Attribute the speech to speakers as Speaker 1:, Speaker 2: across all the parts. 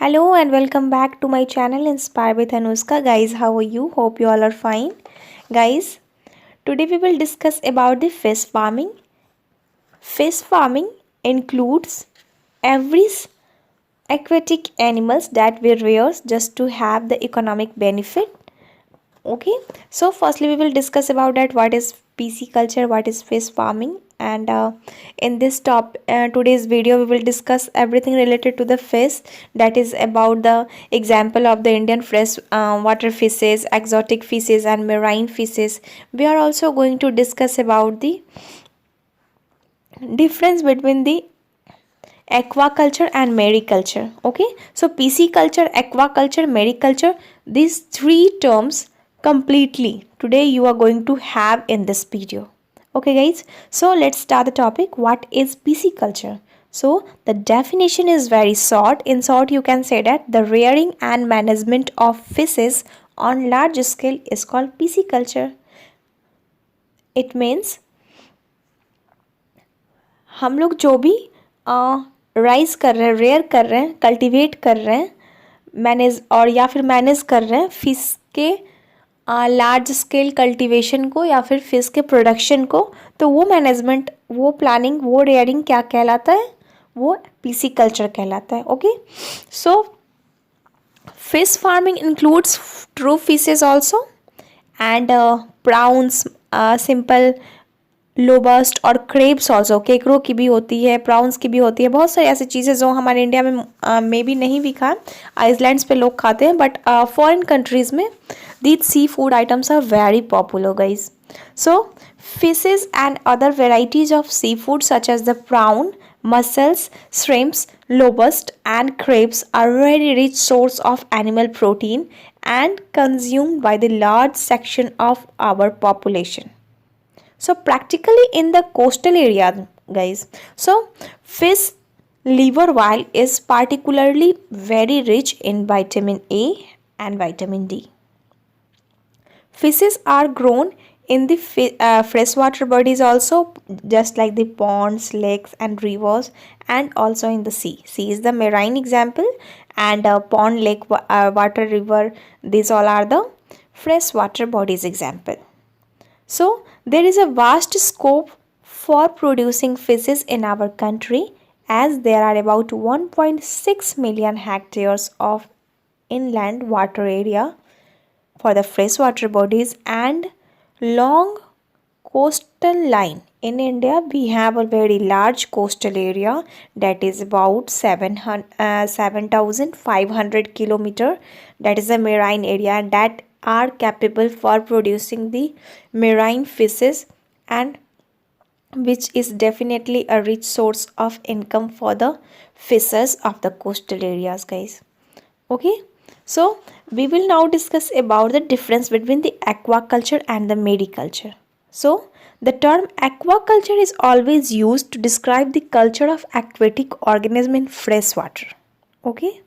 Speaker 1: Hello and welcome back to my channel Inspire with Anushka. Guys, how are you? Hope you all are fine. Guys, today we will discuss about the fish farming. Fish farming includes every aquatic animals that we rear just to have the economic benefit. Okay, so firstly we will discuss about that what is pisciculture, what is fish farming, and in this today's video we will discuss everything related to the fish, that is about the example of the Indian fresh water fishes, exotic fishes and marine fishes. We are also going to discuss about the difference between the aquaculture and mariculture. Okay, so pisciculture, aquaculture, mariculture, these three terms completely today you are going to have in this video. Okay guys, so let's start the topic. What is pisciculture? So the definition is very short. In short, you can say that the rearing and management of fishes on large scale is called pisciculture. It means हम लोग जो भी rise कर रहे हैं, rare कर रहे हैं, कल्टीवेट कर रहे हैं, मैनेज और या फिर मैनेज कर रहे हैं फिश के लार्ज स्केल कल्टीवेशन को या फिर फिश के प्रोडक्शन को, तो वो मैनेजमेंट, वो प्लानिंग, वो रेयरिंग क्या कहलाता है? वो पिसिकल्चर कहलाता है. Okay, so fish farming includes true fishes also and prawns, simple lobster और क्रेब्स ऑल्सो. केकरों की भी होती है, प्राउंस की भी होती है, बहुत सारी ऐसी चीज़ें जो हमारे इंडिया में भी नहीं भी खाएं. आइसलैंड्स पे लोग खाते हैं, बट फॉरेन कंट्रीज़ में these seafood items are very popular guys. So fishes and other varieties of seafood such as the prawn, mussels, shrimps, lobster and crabs are very rich source of animal protein and consumed by the large section of our population. So practically in the coastal area guys, so fish liver oil is particularly very rich in vitamin A and vitamin D. Fishes are grown in the freshwater bodies also, just like the ponds, lakes and rivers, and also in the sea. Sea is the marine example, and pond, lake, water, river, these all are the freshwater bodies example. So there is a vast scope for producing fishes in our country, as there are about 1.6 million hectares of inland water area for the freshwater bodies and long coastal line. In India, we have a very large coastal area that is about 7,500 kilometer. That is a marine area, and that are capable for producing the marine fishes, and which is definitely a rich source of income for the fishers of the coastal areas guys. Okay, so we will now discuss about the difference between the aquaculture and the mariculture. So the term aquaculture is always used to describe the culture of aquatic organism in fresh water, okay,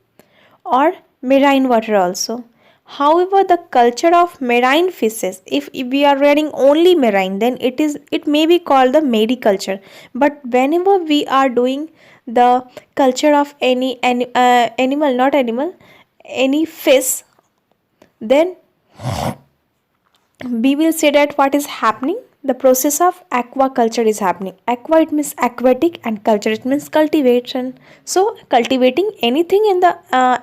Speaker 1: or marine water also. However, the culture of marine fishes, if we are rearing only marine, then it may be called the mariculture. But whenever we are doing the culture of any animal, not animal, any fish, then we will say that what is happening, the process of aquaculture is happening. Aqua, it means aquatic, and culture, it means cultivation. So cultivating anything in the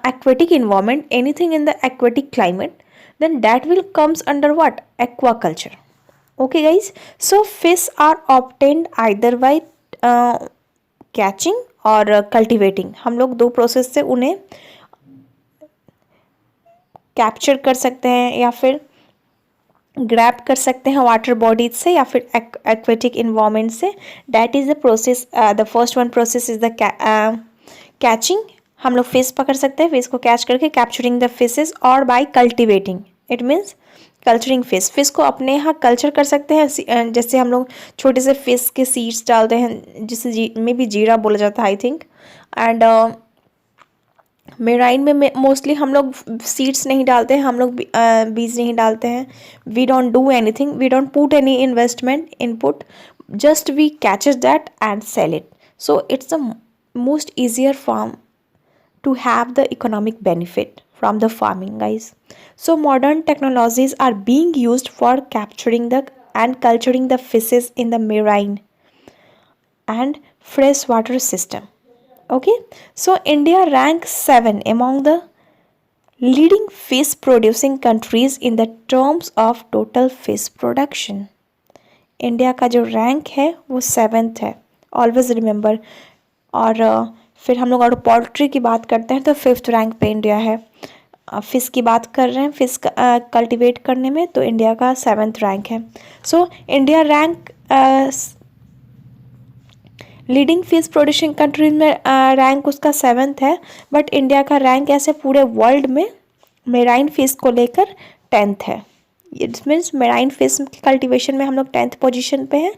Speaker 1: aquatic environment, anything in the aquatic climate, then that will comes under what? Aquaculture. Okay guys, so fish are obtained either by catching और cultivating. हम लोग दो process से उन्हें capture कर सकते हैं या फिर ग्रैब कर सकते हैं वाटर बॉडीज से या फिर एक्वेटिक इन्वायरमेंट से. That is the process. The first one process is the catching. हम लोग फिश पकड़ सकते हैं, फिश को कैच करके कैप्चरिंग द फिशेस, और by cultivating, it means culturing fish. Fish को अपने यहाँ कल्चर कर सकते हैं, जैसे हम लोग छोटे से फिश के सीड्स डालते हैं, जिसे में भी जीरा बोला जाता है आई थिंक. एंड मेराइन में मोस्टली हम लोग सीड्स नहीं डालते हैं, हम लोग बीज नहीं डालते हैं. We don't do anything, we don't put any investment input, just we catches that and sell it. So it's the most easier form to have the economic benefit from the farming, guys. So modern technologies are being used for capturing the and culturing the fishes in the marine and freshwater system. Okay, so India ranks 7 among the leading fish producing countries in the terms of total fish production. India का जो rank है वो 7th है, always remember. और फिर हम लोग अगर पोल्ट्री की बात करते हैं तो 5th रैंक पे इंडिया है. फिश की बात कर रहे हैं, फिश कल्टीवेट करने में, तो इंडिया का 7th रैंक है. So India rank leading fish producing countries में रैंक उसका 7th है. बट इंडिया का रैंक ऐसे पूरे वर्ल्ड में मेराइन फिश को लेकर 10th है. It means marine fish cultivation में हम लोग 10th पोजीशन पे हैं.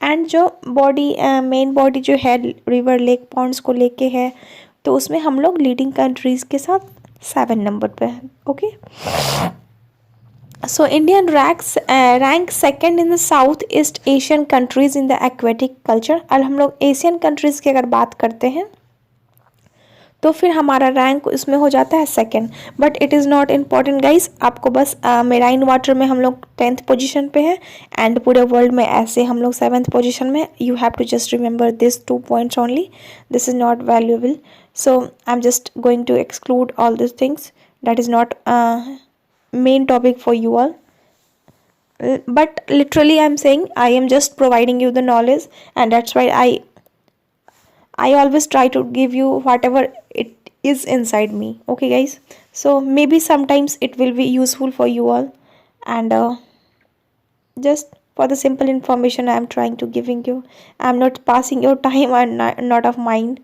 Speaker 1: एंड जो बॉडी मेन बॉडी जो है रिवर लेक पॉन्ड्स को लेके है, तो उसमें हम लोग लीडिंग कंट्रीज़ के साथ 7 नंबर पे है. Okay, so Indian rank second in the south east Asian countries in the aquatic culture. और हम लोग एशियन कंट्रीज़ की अगर बात करते हैं तो फिर हमारा रैंक इसमें हो जाता है 2nd. But it is not important guys, आपको बस मेराइन वाटर में हम लोग 10th पोजीशन पे हैं एंड पूरे वर्ल्ड में ऐसे हम लोग 7th पोजीशन में. You have to just remember this 2 points only. This is not valuable, so I am just going to exclude all this things. That is not main topic for you all. But literally I'm saying I am just providing you the knowledge, and that's why I always try to give you whatever it is inside me. Okay guys, so maybe sometimes it will be useful for you all, and just for the simple information I am trying to giving you. I am not passing your time and not of mind.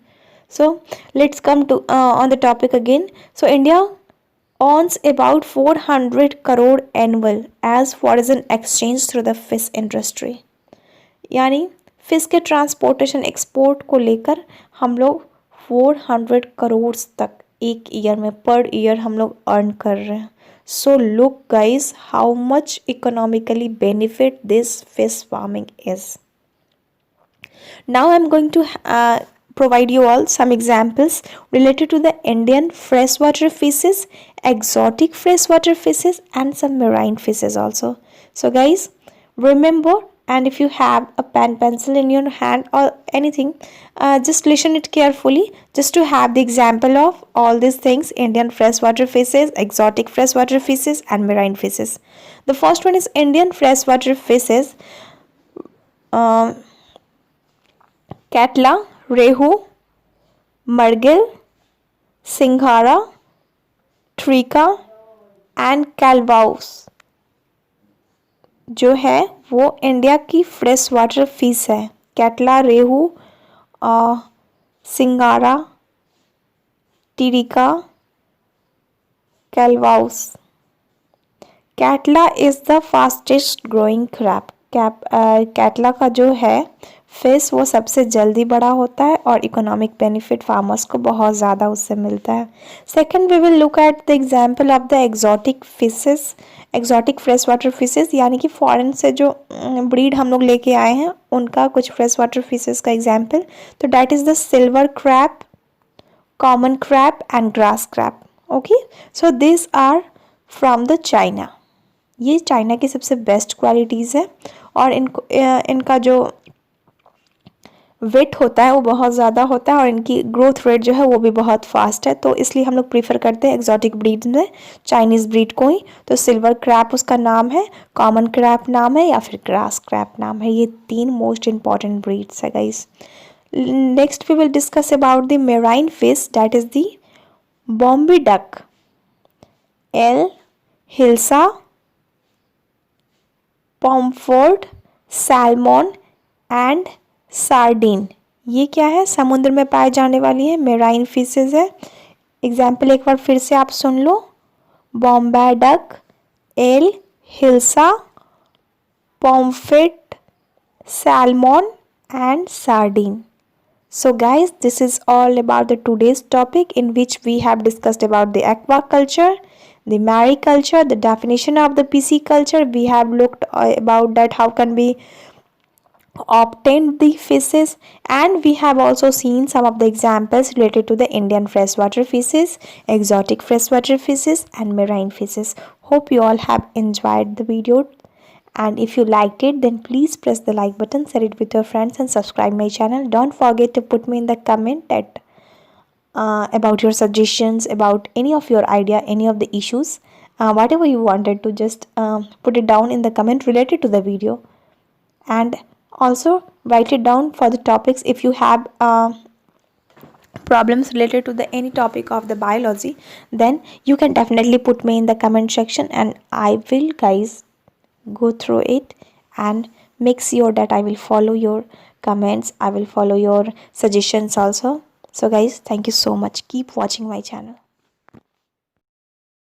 Speaker 1: So let's come to on the topic again. So India earns about 400 crore annual as foreign exchange through the fish industry. यानी fish के transportation export को लेकर हम लोग 400 करोड़ तक एक year में per year हम लोग अर्न कर रहे हैं. So look guys how much economically benefit this fish farming is. Now I am going to provide you all some examples related to the Indian freshwater fishes, exotic freshwater fishes, and some marine fishes also. So guys, remember, and if you have a pen pencil in your hand or anything, just listen it carefully just to have the example of all these things: Indian freshwater fishes, exotic freshwater fishes, and marine fishes. The first one is Indian freshwater fishes. Catla, रेहू, मर्गिल, सिंघारा, ट्रिका and कैलवाउस जो है वो India की fresh water fish है. कैटला, रेहू, सिंघारा, टिरिका, कैलवाउस. Catla is the fastest growing crab. Catla का जो है फिश वो सबसे जल्दी बड़ा होता है और इकोनॉमिक बेनिफिट फार्मर्स को बहुत ज़्यादा उससे मिलता है. Second, we will look at the example of the exotic fishes, exotic fresh water fishes, यानी कि फॉरेन से जो ब्रीड हम लोग लेके आए हैं उनका कुछ फ्रेश वाटर फिशेस का एग्जाम्पल. तो that is the silver crab, common crab and grass crab. Okay, so this are from the China. ये चाइना की सबसे बेस्ट क्वालिटीज़ है और इनका जो वेट होता है वो बहुत ज़्यादा होता है और इनकी ग्रोथ रेट जो है वो भी बहुत फास्ट है. तो इसलिए हम लोग प्रीफर करते हैं एक्जॉटिक ब्रीड्स में चाइनीज़ ब्रीड को ही. तो सिल्वर क्रैब उसका नाम है, कॉमन क्रैब नाम है या फिर ग्रास क्रैब नाम है. ये 3 मोस्ट इम्पॉर्टेंट ब्रीड्स है guys. Next we will discuss about the marine fish, that is the Bombay duck, एल hilsa, pomfret, salmon and sardine. ये क्या है? समुद्र में पाए जाने वाली है मेराइन फिशेज है. एग्जाम्पल एक बार फिर से आप सुन लो: बॉम्बे डक, एल hilsa, pomfret, salmon and sardine. So guys, this is all about the today's topic in which we have discussed about the aquaculture, the mariculture, the definition of the pisciculture. We have looked about that how can we obtained the fishes, and we have also seen some of the examples related to the Indian freshwater fishes, exotic freshwater fishes and marine fishes. Hope you all have enjoyed the video, and if you liked it then please press the like button, share it with your friends and subscribe my channel. Don't forget to put me in the comment that about your suggestions, about any of your idea, any of the issues, whatever you wanted to, just put it down in the comment related to the video. And also write it down for the topics if you have problems related to the any topic of the biology, then you can definitely put me in the comment section and I will guys go through it and make sure that I will follow your comments, I will follow your suggestions also. So guys, thank you so much, keep watching my channel.